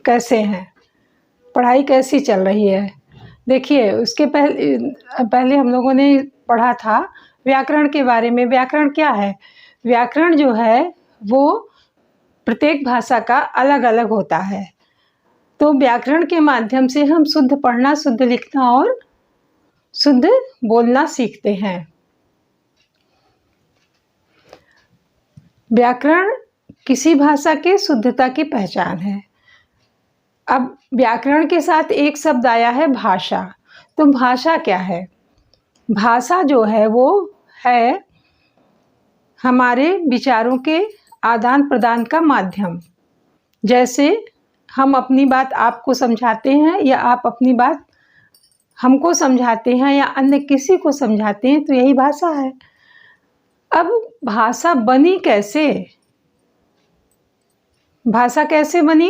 कैसे हैं, पढ़ाई कैसी चल रही है। देखिए, उसके पहले हम लोगों ने पढ़ा था व्याकरण के बारे में। व्याकरण क्या है? व्याकरण जो है वो प्रत्येक भाषा का अलग अलग होता है। तो व्याकरण के माध्यम से हम शुद्ध पढ़ना, शुद्ध लिखना और शुद्ध बोलना सीखते हैं। व्याकरण किसी भाषा के शुद्धता की पहचान है। अब व्याकरण के साथ एक शब्द आया है भाषा। तो भाषा क्या है? भाषा जो है वो है हमारे विचारों के आदान प्रदान का माध्यम। जैसे हम अपनी बात आपको समझाते हैं या आप अपनी बात हमको समझाते हैं या अन्य किसी को समझाते हैं, तो यही भाषा है। अब भाषा बनी कैसे? भाषा कैसे बनी?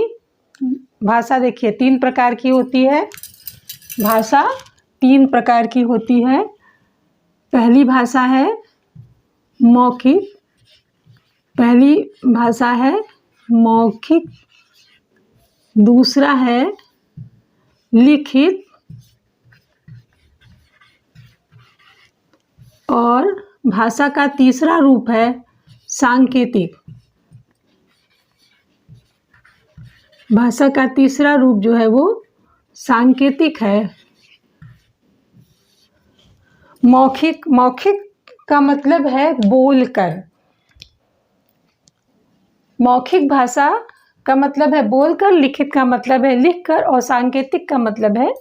भाषा देखिए 3 प्रकार की होती है। भाषा 3 प्रकार की होती है। पहली भाषा है मौखिक, पहली भाषा है मौखिक, दूसरा है लिखित और भाषा का तीसरा रूप है सांकेतिक। भाषा का तीसरा रूप जो है वो सांकेतिक है। मौखिक का मतलब है बोलकर। मौखिक भाषा का मतलब है बोलकर, लिखित का मतलब है लिखकर और सांकेतिक का मतलब है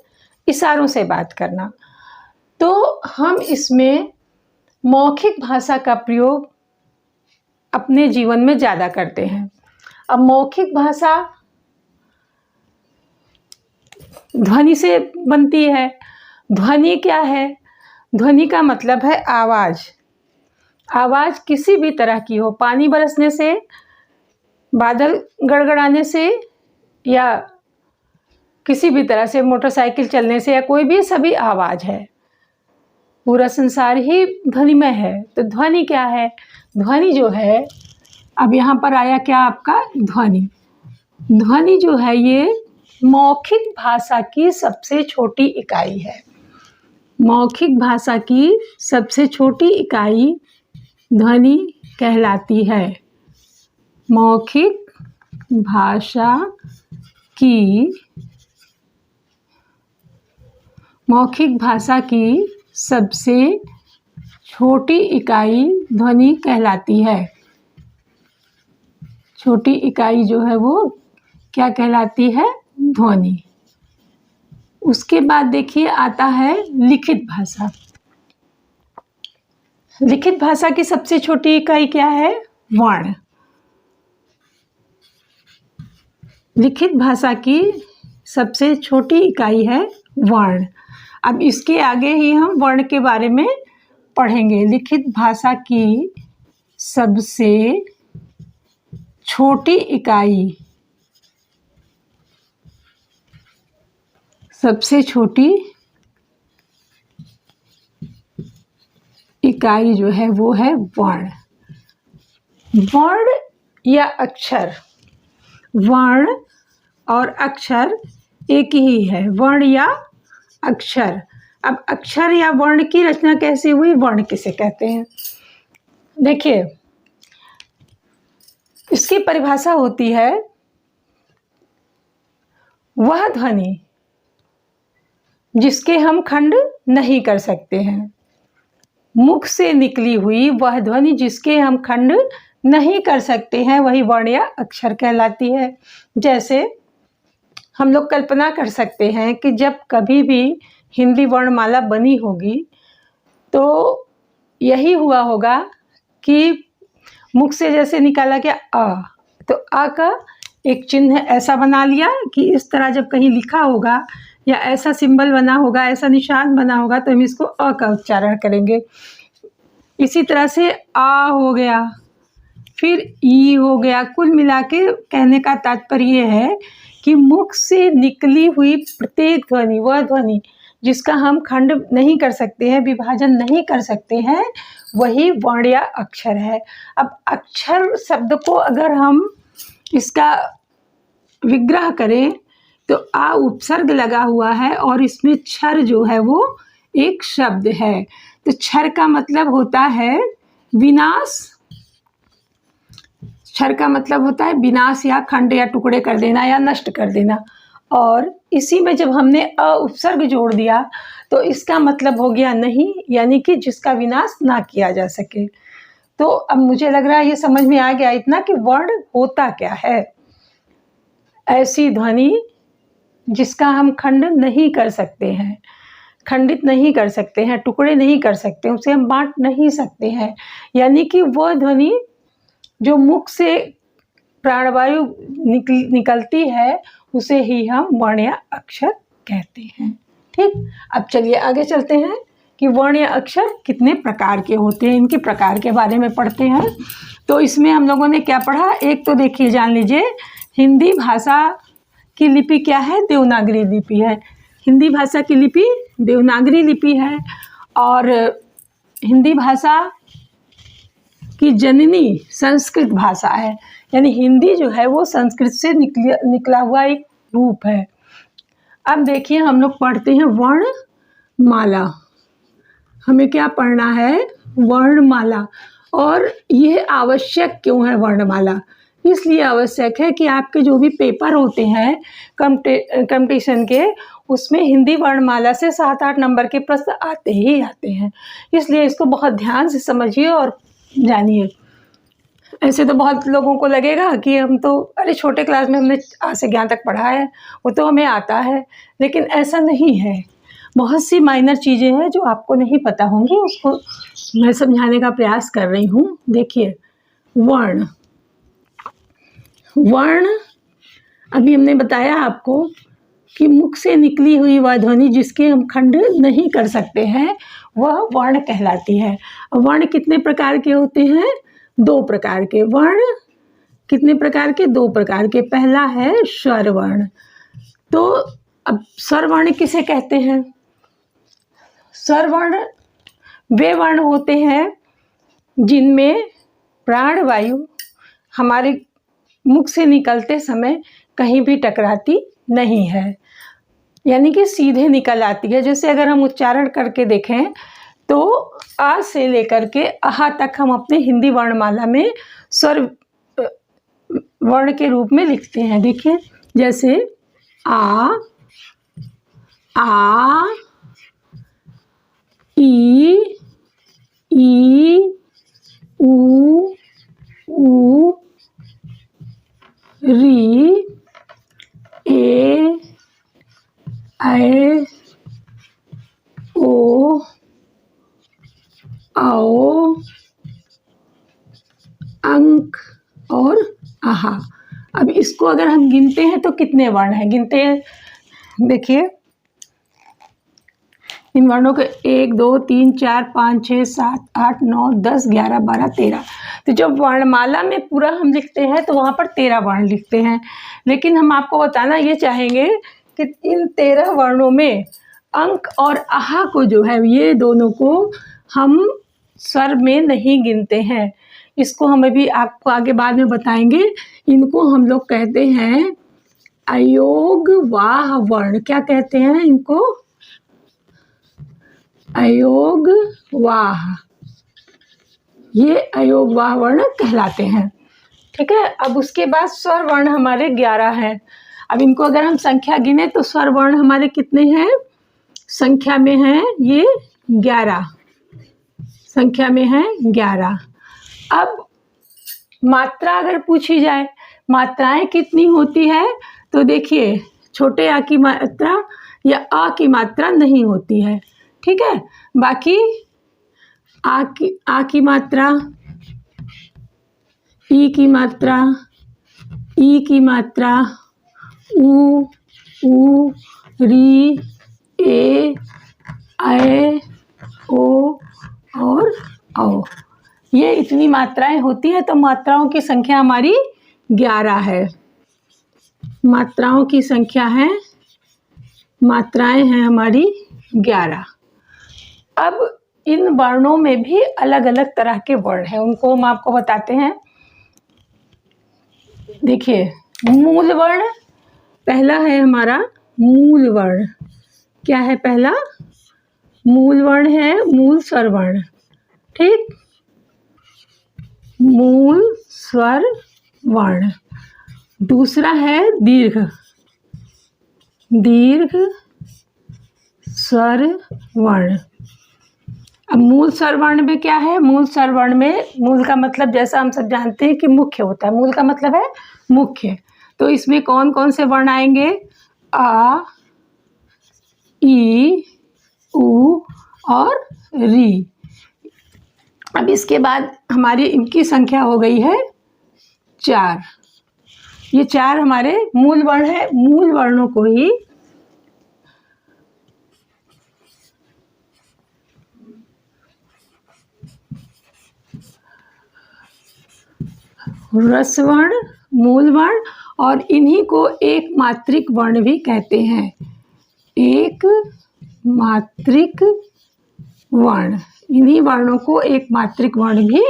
इशारों से बात करना। तो हम इसमें मौखिक भाषा का प्रयोग अपने जीवन में ज़्यादा करते हैं। अब मौखिक भाषा ध्वनि से बनती है। ध्वनि क्या है? ध्वनि का मतलब है आवाज़। आवाज़ किसी भी तरह की हो, पानी बरसने से, बादल गड़गड़ाने से या किसी भी तरह से, मोटरसाइकिल चलने से या कोई भी, सभी आवाज़ है। पूरा संसार ही ध्वनिमय है। तो ध्वनि क्या है? ध्वनि जो है, अब यहाँ पर आया क्या आपका? ध्वनि। ध्वनि जो है ये मौखिक भाषा की सबसे छोटी इकाई है। मौखिक भाषा की सबसे छोटी इकाई ध्वनि कहलाती है। मौखिक भाषा की सबसे छोटी इकाई ध्वनि कहलाती है। छोटी इकाई जो है वो क्या कहलाती है? ध्वनि। उसके बाद देखिए आता है लिखित भाषा। लिखित भाषा की सबसे छोटी इकाई क्या है? वर्ण। लिखित भाषा की सबसे छोटी इकाई है वर्ण। अब इसके आगे ही हम वर्ण के बारे में पढ़ेंगे। लिखित भाषा की सबसे छोटी इकाई, सबसे छोटी इकाई जो है वो है वर्ण। वर्ण या अक्षर, वर्ण और अक्षर एक ही है। वर्ण या अक्षर। अब अक्षर या वर्ण की रचना कैसे हुई? वर्ण किसे कहते हैं? देखिए, इसकी परिभाषा होती है वह ध्वनि जिसके हम खंड नहीं कर सकते हैं। मुख से निकली हुई वह ध्वनि जिसके हम खंड नहीं कर सकते हैं, वही वर्ण या अक्षर कहलाती है। जैसे हम लोग कल्पना कर सकते हैं कि जब कभी भी हिंदी वर्णमाला बनी होगी तो यही हुआ होगा कि मुख से जैसे निकाला गया अ, तो अ का एक चिन्ह ऐसा बना लिया कि इस तरह जब कहीं लिखा होगा या ऐसा सिंबल बना होगा, ऐसा निशान बना होगा, तो हम इसको अ का उच्चारण करेंगे। इसी तरह से आ हो गया, फिर ई हो गया। कुल मिला के कहने का तात्पर्य है कि मुख से निकली हुई प्रत्येक ध्वनि, वह ध्वनि जिसका हम खंड नहीं कर सकते हैं, विभाजन नहीं कर सकते हैं, वही वर्ण या अक्षर है। अब अक्षर शब्द को अगर हम इसका विग्रह करें तो आ उपसर्ग लगा हुआ है और इसमें क्षर जो है वो एक शब्द है। तो क्षर का मतलब होता है विनाश। क्षर का मतलब होता है विनाश या खंड या टुकड़े कर देना या नष्ट कर देना। और इसी में जब हमने अ उपसर्ग जोड़ दिया तो इसका मतलब हो गया नहीं, यानी कि जिसका विनाश ना किया जा सके। तो अब मुझे लग रहा है ये समझ में आ गया इतना कि वर्ण होता क्या है। ऐसी ध्वनि जिसका हम खंड नहीं कर सकते हैं, खंडित नहीं कर सकते हैं, टुकड़े नहीं कर सकते, उसे हम बांट नहीं सकते हैं। यानी कि वह ध्वनि जो मुख से प्राणवायु निकलती है उसे ही हम वर्ण या अक्षर कहते हैं। ठीक, अब चलिए आगे चलते हैं कि वर्ण या अक्षर कितने प्रकार के होते हैं, इनके प्रकार के बारे में पढ़ते हैं। तो इसमें हम लोगों ने क्या पढ़ा, एक तो देखिए जान लीजिए हिंदी भाषा की लिपि क्या है, देवनागरी लिपि है। हिंदी भाषा की लिपि देवनागरी लिपि है और हिंदी भाषा की जननी संस्कृत भाषा है। यानी हिंदी जो है वो संस्कृत से निकला हुआ एक रूप है। अब देखिए हम लोग पढ़ते हैं वर्णमाला। हमें क्या पढ़ना है, वर्णमाला। और यह आवश्यक क्यों है वर्णमाला, इसलिए आवश्यक है कि आपके जो भी पेपर होते हैं कंपटीशन के, उसमें हिंदी वर्णमाला से 7-8 नंबर के प्रश्न आते ही आते हैं। इसलिए इसको बहुत ध्यान से समझिए और जानिए। ऐसे तो बहुत लोगों को लगेगा कि हम तो अरे छोटे क्लास में हमने आ से ज्ञान तक पढ़ा है, वो तो हमें आता है, लेकिन ऐसा नहीं है। बहुत सी माइनर चीज़ें हैं जो आपको नहीं पता होंगी, उसको मैं समझाने का प्रयास कर रही हूँ। देखिए वर्ण, वर्ण अभी हमने बताया आपको कि मुख से निकली हुई वह ध्वनि जिसके हम खंड नहीं कर सकते हैं वह वर्ण कहलाती है। वर्ण कितने प्रकार के होते हैं, 2 प्रकार के। वर्ण कितने प्रकार के, 2 प्रकार के। पहला है स्वर वर्ण। तो अब स्वर वर्ण किसे कहते हैं, स्वर वर्ण वे वर्ण होते हैं जिनमें प्राणवायु हमारे मुख से निकलते समय कहीं भी टकराती नहीं है, यानी कि सीधे निकल आती है। जैसे अगर हम उच्चारण करके देखें तो आ से लेकर के आहा तक हम अपने हिंदी वर्णमाला में स्वर वर्ण के रूप में लिखते हैं। देखिए जैसे आ, ई, ऊ, री, ए, ऐ, ओ, आओ, अंक और आहा। अब इसको अगर हम गिनते हैं तो कितने वर्ण हैं, गिनते हैं। देखिए इन वर्णों के 1 2 3 4 5 6 7 8 9 10 11 12 13। तो जब वर्णमाला में पूरा हम लिखते हैं तो वहाँ पर 13 वर्ण लिखते हैं। लेकिन हम आपको बताना ये चाहेंगे कि इन 13 वर्णों में अंक और आहा को जो है, ये दोनों को हम स्वर में नहीं गिनते हैं। इसको हम अभी आपको आगे बाद में बताएंगे। इनको हम लोग कहते हैं अयोगवाह वर्ण। क्या कहते हैं इनको, अयोगवाह। ये अयोगवाह वर्ण कहलाते हैं। ठीक है, अब उसके बाद स्वर वर्ण हमारे 11 हैं। अब इनको अगर हम संख्या गिने तो स्वर वर्ण हमारे कितने हैं, संख्या में हैं ये 11, संख्या में हैं 11। अब मात्रा अगर पूछी जाए, मात्राएं कितनी होती है, तो देखिए छोटे आ की मात्रा या आ की मात्रा नहीं होती है। ठीक है, बाकी आ की मात्रा, ई की मात्रा, ई की मात्रा, ऊ, री, ए, ऐ, ओ और औ। ये इतनी मात्राएं होती है। तो मात्राओं की संख्या हमारी 11 है। मात्राओं की संख्या है, मात्राएं हैं हमारी 11। अब इन वर्णों में भी अलग अलग तरह के वर्ण हैं, उनको हम आपको बताते हैं। देखिए मूल वर्ण पहला है हमारा मूल वर्ण। क्या है पहला? मूल वर्ण है, मूल स्वर वर्ण। ठीक, मूल स्वर वर्ण। दूसरा है दीर्घ, दीर्घ स्वर वर्ण। अब मूल स्वर वर्ण में क्या है? मूल स्वर वर्ण में मूल का मतलब जैसा हम सब जानते हैं कि मुख्य होता है। मूल का मतलब है मुख्य। तो इसमें कौन कौन से वर्ण आएंगे? आ, ई, उ और री। अब इसके बाद हमारी इनकी संख्या हो गई है 4। ये 4 हमारे मूल वर्ण है। मूल वर्णों को ही रसवर्ण, मूल वर्ण और इन्हीं को एक मात्रिक वर्ण भी कहते हैं। एक मात्रिक वर्ण, इन्हीं वर्णों को एक मात्रिक वर्ण भी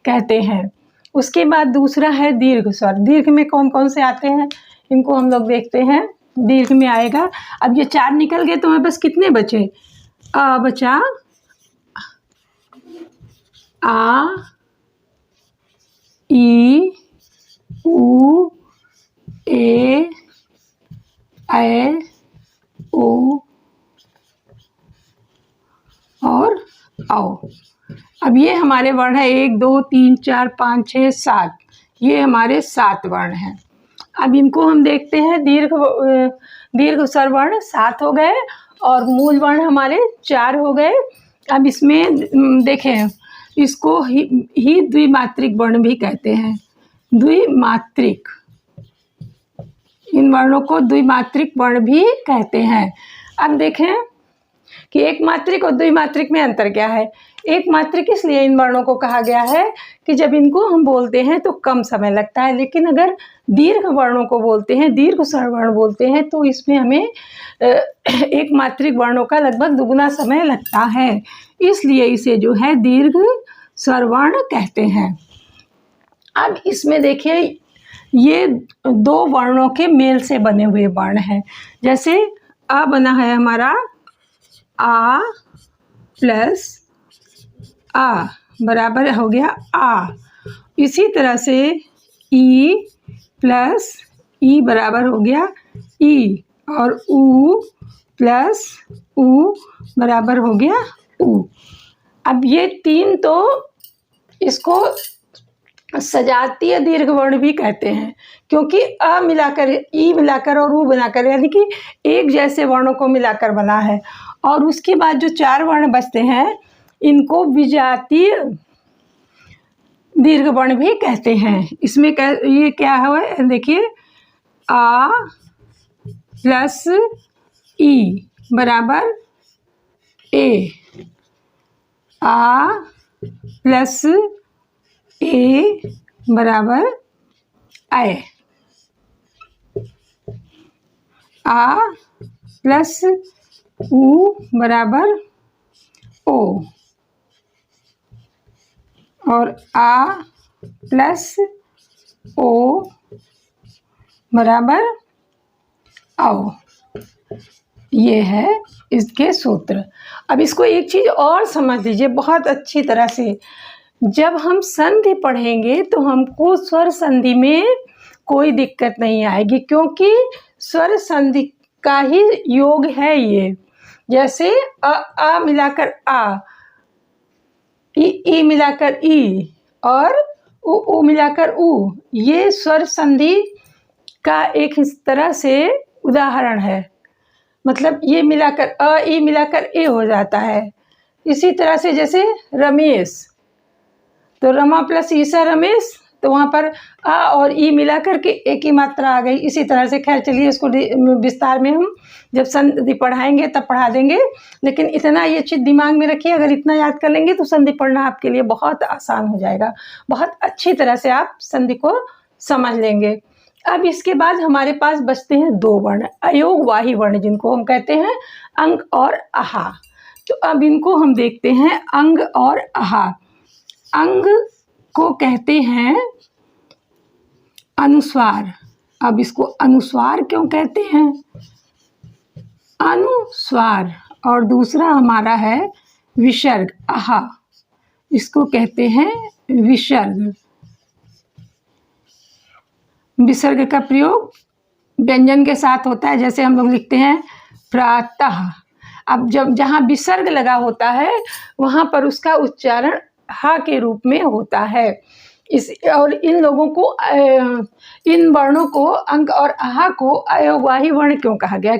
कहते हैं। उसके बाद दूसरा है दीर्घ स्वर। दीर्घ में कौन कौन से आते हैं इनको हम लोग देखते हैं। दीर्घ में आएगा, अब ये 4 निकल गए तो हमारे पास कितने बचे? अ बचा, आ, ई, उ, ए, ऐ, ओ और औ। अब ये हमारे वर्ण है 1 2 3 4 5 6 7। ये हमारे 7 वर्ण हैं। अब इनको हम देखते हैं। दीर्घ स्वर वर्ण 7 हो गए और मूल वर्ण हमारे 4 हो गए। अब इसमें देखें, इसको ही द्विमात्रिक वर्ण भी कहते हैं। द्विमात्रिक, इन वर्णों को द्विमात्रिक वर्ण भी कहते हैं। अब देखें कि एक मात्रिक और द्विमात्रिक में अंतर क्या है। एक मात्रिक इसलिए इन वर्णों को कहा गया है कि जब इनको हम बोलते हैं तो कम समय लगता है, लेकिन अगर दीर्घ वर्णों को बोलते हैं, दीर्घ स्वर वर्ण बोलते हैं, तो इसमें हमें एक मात्रिक वर्णों का लगभग दुगुना समय लगता है। इसलिए इसे जो है दीर्घ स्वर वर्ण कहते हैं। अब इसमें देखिए, ये 2 वर्णों के मेल से बने हुए वर्ण हैं। जैसे अ बना है हमारा आ प्लस आ बराबर हो गया आ। इसी तरह से ई प्लस ई बराबर हो गया ई, और उ प्लस उ बराबर हो गया उ। अब ये 3 तो इसको सजातीय दीर्घ वर्ण भी कहते हैं, क्योंकि अ मिलाकर ई मिलाकर और उ बनाकर, यानी कि एक जैसे वर्णों को मिलाकर बना है। और उसके बाद जो 4 वर्ण बचते हैं इनको विजातीय दीर्घ वर्ण भी कहते हैं। इसमें ये क्या है देखिए, आ प्लस ई बराबर ए, आ प्लस ए बराबर ऐ, आ प्लस उ बराबर ओ, और आ प्लस ओ बराबर औ। ये है इसके सूत्र। अब इसको एक चीज़ और समझ लीजिए बहुत अच्छी तरह से। जब हम संधि पढ़ेंगे तो हमको स्वर संधि में कोई दिक्कत नहीं आएगी, क्योंकि स्वर संधि का ही योग है ये। जैसे अ मिलाकर आ, ई मिलाकर ई और उ मिलाकर उ, ये स्वर संधि का एक इस तरह से उदाहरण है। मतलब ये मिलाकर अ ई मिलाकर ए हो जाता है। इसी तरह से जैसे रमेश, तो रमा प्लस ईसा रमेश, तो वहाँ पर आ और ई मिला करके एक ही मात्रा आ गई। इसी तरह से खैर चलिए इसको विस्तार में हम जब संधि पढ़ाएंगे तब पढ़ा देंगे, लेकिन इतना ये चीज़ दिमाग में रखिए, अगर इतना याद कर लेंगे तो संधि पढ़ना आपके लिए बहुत आसान हो जाएगा। बहुत अच्छी तरह से आप संधि को समझ लेंगे। अब इसके बाद हमारे पास बचते हैं 2 वर्ण, अयोगवाही वर्ण, जिनको हम कहते हैं अंग और आहा। तो अब इनको हम देखते हैं, अंग और आहा। अंग को कहते हैं अनुस्वार, अब इसको अनुस्वार क्यों कहते हैं? अनुस्वार। और दूसरा हमारा है विसर्ग, आहा, इसको कहते हैं विसर्ग। विसर्ग का प्रयोग व्यंजन के साथ होता है, जैसे हम लोग लिखते हैं प्रातः। अब जब जहाँ विसर्ग लगा होता है वहाँ पर उसका उच्चारण हा के रूप में होता है। इस और इन लोगों को इन वर्णों को अंक और आहा को अयोगवाही वर्ण क्यों कहा गया?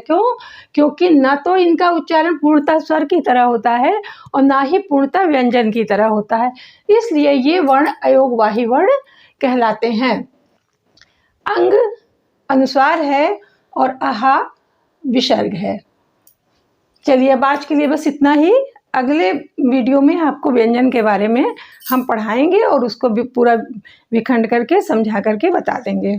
क्योंकि न तो इनका उच्चारण पूर्णतः स्वर की तरह होता है और ना ही पूर्णतः व्यंजन की तरह होता है, इसलिए ये वर्ण अयोगवाही वर्ण कहलाते हैं। अंग अनुस्वार है और आहा विसर्ग है। चलिए अब आज के लिए बस इतना ही। अगले वीडियो में आपको व्यंजन के बारे में हम पढ़ाएंगे और उसको भी पूरा विखंड करके समझा करके बता देंगे।